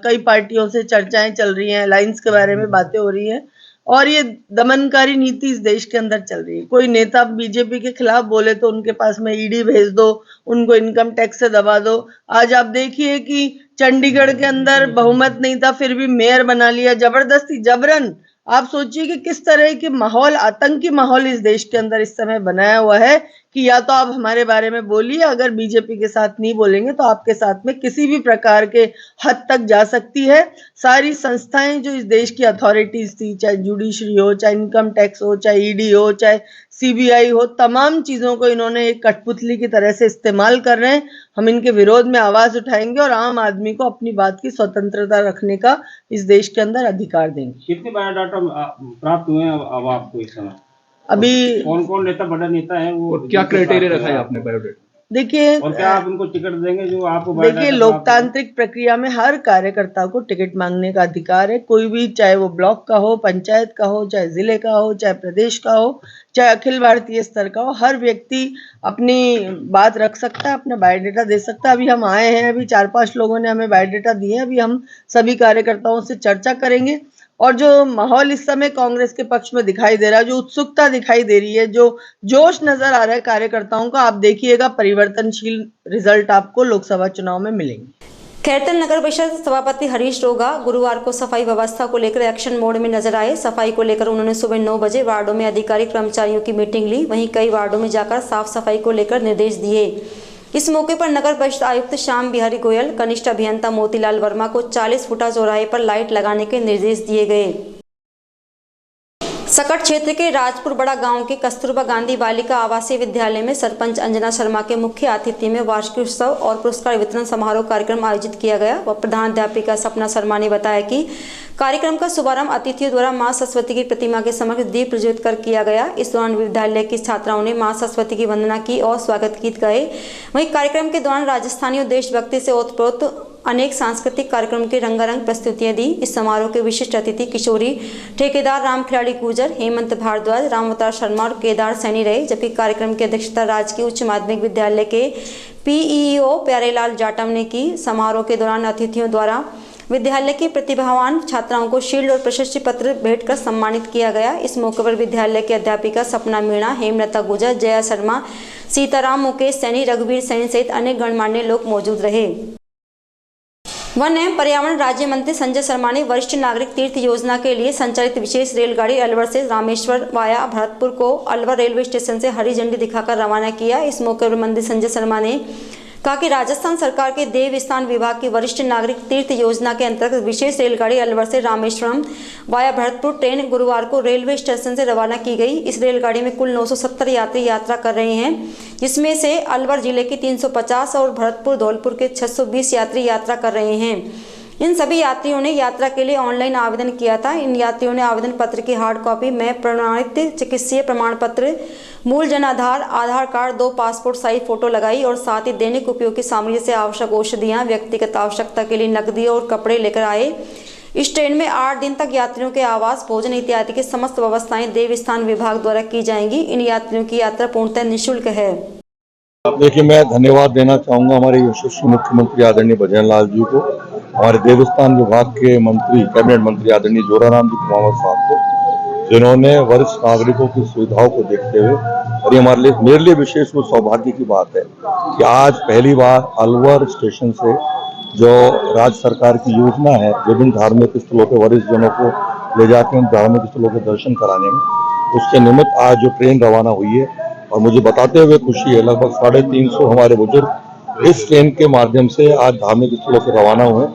कई पार्टियों से चर्चाएं चल रही हैं, अलायंस के बारे में बातें हो रही हैं और ये दमनकारी नीति इस देश के अंदर चल रही है। कोई नेता बीजेपी के खिलाफ बोले तो उनके पास में ईडी भेज दो, उनको इनकम टैक्स से दबा दो। आज आप देखिए कि चंडीगढ़ के अंदर बहुमत नहीं था, फिर भी मेयर बना लिया जबरदस्ती, जबरन। आप सोचिए कि किस तरह के माहौल, आतंकी माहौल इस देश के अंदर इस समय बनाया हुआ है कि या तो आप हमारे बारे में बोलिए, अगर बीजेपी के साथ नहीं बोलेंगे तो आपके साथ में किसी भी प्रकार के हद तक जा सकती है। सारी संस्थाएं जो इस देश की अथॉरिटीज थी, चाहे जुडिशरी हो, चाहे इनकम टैक्स हो, चाहे ईडी हो, चाहे CBI हो, तमाम चीजों को इन्होंने एक कठपुतली की तरह से इस्तेमाल कर रहे हैं। हम इनके विरोध में आवाज उठाएंगे और आम आदमी को अपनी बात की स्वतंत्रता रखने का इस देश के अंदर अधिकार देंगे। कितने बायोडाटा प्राप्त हुए हैं अब आपको इस समय? अभी कौन कौन नेता, बड़ा नेता है वो? क्या क्राइटेरिया रखा है आपने बायोडाटा? देखिए और क्या आप उनको टिकट देंगे जो आपको देखिए लोकतांत्रिक प्रक्रिया में हर कार्यकर्ता को टिकट मांगने का अधिकार है। कोई भी, चाहे वो ब्लॉक का हो, पंचायत का हो, चाहे जिले का हो, चाहे प्रदेश का हो, चाहे अखिल भारतीय स्तर का हो, हर व्यक्ति अपनी बात रख सकता है, अपना बायोडाटा दे सकता है। अभी हम आए हैं, अभी 4-5 लोगों ने हमें बायोडाटा दिए हैं, अभी हम सभी कार्यकर्ताओं से चर्चा करेंगे। और जो माहौल इस समय कांग्रेस के पक्ष में दिखाई दे रहा है, जो उत्सुकता दिखाई दे रही है, जो जोश नजर आ रहा है कार्यकर्ताओं का, आप देखिएगा परिवर्तनशील रिजल्ट आपको लोकसभा चुनाव में मिलेंगे। खैरतल नगर परिषद सभापति हरीश रोगा गुरुवार को सफाई व्यवस्था को लेकर एक्शन मोड में नजर आए। सफाई को लेकर उन्होंने सुबह 9 बजे वार्डों में अधिकारी कर्मचारियों की मीटिंग ली। वहीं कई वार्डों में जाकर साफ सफाई को लेकर निर्देश दिए। इस मौके पर नगर परिषद आयुक्त श्याम बिहारी गोयल, कनिष्ठ अभियंता मोतीलाल वर्मा को 40 फुटा चौराहे पर लाइट लगाने के निर्देश दिए गए। सकट क्षेत्र के राजपुर बड़ा गांव के कस्तूरबा गांधी बालिका आवासीय विद्यालय में सरपंच अंजना शर्मा के मुख्य आतिथ्य में वार्षिक उत्सव और पुरस्कार वितरण समारोह कार्यक्रम आयोजित किया गया। व प्रधान अध्यापिका सपना शर्मा ने बताया कि कार्यक्रम का शुभारंभ अतिथियों द्वारा मां सरस्वती की प्रतिमा के समक्ष दीप प्रज्वलित कर किया गया। इस दौरान विद्यालय की छात्राओं ने मां सरस्वती की वंदना की और स्वागत गीत गाए। वहीं कार्यक्रम के दौरान राजस्थानी और देशभक्ति से ओतप्रोत अनेक सांस्कृतिक कार्यक्रम की रंगारंग प्रस्तुतियां दी। इस समारोह के विशिष्ट अतिथि किशोरी ठेकेदार राम खिलाड़ी गुर्जर, हेमंत भारद्वाज, रामअवतार शर्मा और केदार सैनी रहे। जबकि कार्यक्रम की अध्यक्षता राजकीय उच्च माध्यमिक विद्यालय के पीईओ प्यारेलाल जाटव ने की। समारोह के दौरान अतिथियों द्वारा विद्यालय की प्रतिभावान छात्राओं को शील्ड और प्रशस्ति पत्र भेंट कर सम्मानित किया गया। इस मौके पर विद्यालय की अध्यापिका सपना मीणा, हेमलता गुर्जर, जया शर्मा, सीताराम, मुकेश सैनी, रघुवीर सैनी सहित अनेक गणमान्य लोग मौजूद रहे। वन एवं पर्यावरण राज्य मंत्री संजय शर्मा ने वरिष्ठ नागरिक तीर्थ योजना के लिए संचालित विशेष रेलगाड़ी अलवर से रामेश्वर वाया भरतपुर को अलवर रेलवे स्टेशन से हरी झंडी दिखाकर रवाना किया। इस मौके पर मंत्री संजय शर्मा ने कहा कि राजस्थान सरकार के देवस्थान विभाग की वरिष्ठ नागरिक तीर्थ योजना के अंतर्गत विशेष रेलगाड़ी अलवर से रामेश्वरम वाया भरतपुर ट्रेन गुरुवार को रेलवे स्टेशन से रवाना की गई। इस रेलगाड़ी में कुल 970 यात्री यात्रा कर रहे हैं, जिसमें से अलवर जिले के 350 और भरतपुर धौलपुर के 620 यात्री यात्रा कर रहे हैं। इन सभी यात्रियों ने यात्रा के लिए ऑनलाइन आवेदन किया था। इन यात्रियों ने आवेदन पत्र की हार्ड कॉपी में प्रमाणित चिकित्सीय प्रमाण पत्र, मूल Jan Aadhaar card, 2 passport size photo लगाई और साथ ही दैनिक उपयोग की सामग्री से आवश्यक औषधियां, व्यक्तिगत आवश्यकता के लिए नकदी और कपड़े लेकर आए। इस ट्रेन में 8 दिन तक यात्रियों के आवास, भोजन इत्यादि की समस्त व्यवस्थाएं देवस्थान विभाग द्वारा की जाएंगी। इन यात्रियों की यात्रा पूर्णतः निःशुल्क है। देखिए, मैं धन्यवाद देना चाहूँगा हमारे यशस्वी मुख्यमंत्री आदरणीय भजनलाल जी को, हमारे देवस्थान विभाग के मंत्री, कैबिनेट मंत्री आदरणीय जोराराम जी कुमावत साहब को, जिन्होंने वरिष्ठ नागरिकों की सुविधाओं को देखते हुए, और ये मेरे लिए विशेष रूप सौभाग्य की बात है कि आज पहली बार अलवर स्टेशन से जो राज्य सरकार की योजना है विभिन्न धार्मिक स्थलों के वरिष्ठ जनों को ले जाकर उन धार्मिक स्थलों के दर्शन कराने में, उसके निमित्त आज जो ट्रेन रवाना हुई है, और मुझे बताते हुए खुशी है लगभग 350 हमारे बुजुर्ग इस ट्रेन के माध्यम से आज धार्मिक स्थलों से रवाना हुए।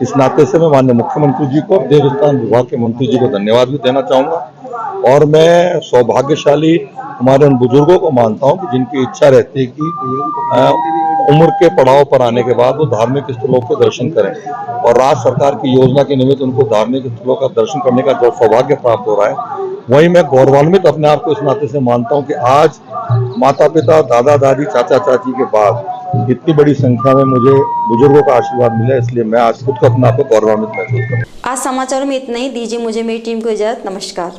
इस नाते से मैं माननीय मुख्यमंत्री जी को, देवस्थान विभाग के मंत्री जी को धन्यवाद भी देना चाहूँगा। और मैं सौभाग्यशाली हमारे उन बुजुर्गों को मानता हूँ कि जिनकी इच्छा रहती है कि उम्र के पड़ाव पर आने के बाद वो धार्मिक स्थलों के दर्शन करें, और राज्य सरकार की योजना के निमित्त उनको धार्मिक स्थलों का दर्शन करने का जो सौभाग्य प्राप्त हो रहा है, वहीं मैं गौरवान्वित अपने आप को इस नाते से मानता हूं कि आज माता पिता, दादा दादी, चाचा चाची के बाद इतनी बड़ी संख्या में मुझे बुजुर्गों का आशीर्वाद मिला, इसलिए मैं आज खुद को अपने आप को गौरवान्वित महसूस करता हूं। आज समाचारों में इतना ही। दीजिए मुझे मेरी टीम को इजाजत। नमस्कार।